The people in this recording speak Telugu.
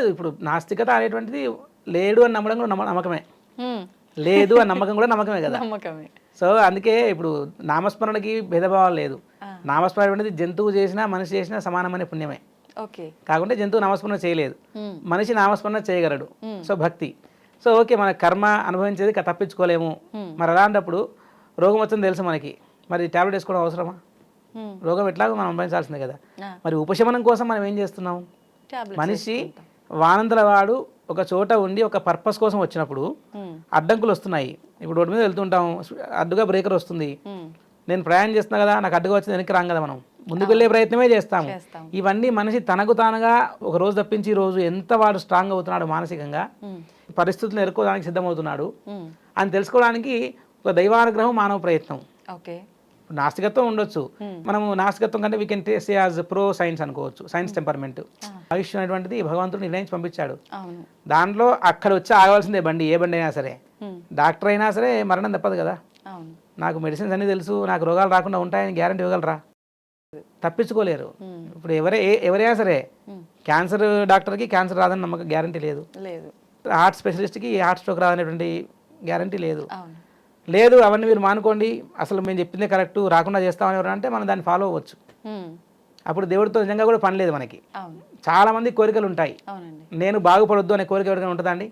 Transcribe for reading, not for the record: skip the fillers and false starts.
లేదు ఇప్పుడు నాస్తికత అనేటువంటిది లేడు అని నమ్మడం కూడా నమ్మకమే, హ్మ్. లేదు అని నమ్మకం కూడా నమ్మకమే కదా. నమ్మకమే. సో అందుకే ఇప్పుడు నామస్మరణకి భేదభావాలు లేదు. ఆ. నామస్మరణ అనేది జంతువు చేసినా మనిషి చేసినా సమానమైన పుణ్యమే. ఓకే. కాకుంటే జంతువు నామస్మరణ చేయలేదు, హ్మ్. మనిషి నామస్మరణ చేయగలడు. Hmm. సో భక్తి. సో ఓకే, మన కర్మ అనుభవించేది తప్పించుకోలేము. Hmm. మరి అలాంటప్పుడు రోగం వచ్చింది తెలుసు మనకి, మరి ట్యాబ్లెట్ వేసుకోవడం అవసరమా? హ్మ్. రోగం ఎట్లాగో మనం అనుభవించాల్సిందే కదా. ఆ. మరి ఉపశమనం కోసం మనం ఏం చేస్తున్నాం? టాబ్లెట్స్ మనిషి వేసుకుంటాం. వానంతల వాడు ఒక చోట ఉండి ఒక పర్పస్ కోసం వచ్చినప్పుడు హ్మ్. అడ్డంకులు వస్తున్నాయి. ఇప్పుడు రోడ్డు మీద వెళ్తుంటాం, అడ్డుగా బ్రేకర్ వస్తుంది, హ్మ్. నేను ప్రయాణం చేస్తున్నా కదా, నాకు అడ్డుగా వచ్చింది, వెనక్కి రాం కదా, మనం ముందుకు వెళ్ళే ప్రయత్నమే చేస్తాము. చేస్తాం. ఇవన్నీ మనిషి తనకు తానుగా ఒక రోజు తప్పించి ఈ రోజు ఎంత వాడు స్ట్రాంగ్ అవుతున్నాడు మానసికంగా, హ్మ్. పరిస్థితులను ఎదుర్కోవడానికి సిద్ధమవుతున్నాడు హ్మ్. అని తెలుసుకోవడానికి ఒక దైవానుగ్రహం మానవ ప్రయత్నం. ఓకే. నాస్తికత్వం ఉండొచ్చు, Hmm. మనము నాస్తికత్వం కంటే we can say as pro science అనుకోవచ్చు, సైన్స్ టెంపర్మెంట్. ఆయుష్ అనేటువంటిది భగవంతుడు నిర్ణయించి పంపించాడు. అవును. దాంట్లో అక్కడ వచ్చి ఆగవలసిందే బండి, ఏ బండి అయినా సరే. హ్మ్. డాక్టర్ అయినా సరే మరణం తప్పదు కదా. అవును. నాకు మెడిసిన్స్ అన్నీ తెలుసు, నాకు రోగాలు రాకుండా ఉంటాయని గ్యారంటీ ఇవ్వగలరా? తప్పించుకోలేరు. Hmm. ఇప్పుడు ఎవరైనా సరే, Hmm. క్యాన్సర్ డాక్టర్కి క్యాన్సర్ రాదని నమ్మకం గ్యారంటీ లేదు, లేదు. హార్ట్ స్పెషలిస్ట్కి హార్ట్ స్ట్రోక్ రాదనేటువంటి గ్యారంటీ లేదు. అవును. లేదు అవన్నీ మీరు మానుకోండి, అసలు మేము చెప్పిందే కరెక్ట్, రాకుండా చేస్తామని ఎవరు అంటే మనం దాన్ని ఫాలో అవ్వచ్చు. హ్మ్. అప్పుడు దేవుడితో నిజంగా కూడా పని లేదు మనకి. అవును. చాలామంది కోరికలు ఉంటాయి, అవునండి. నేను బాగుపడొద్దు అనే కోరిక ఎవరికైనా ఉంటుందండి?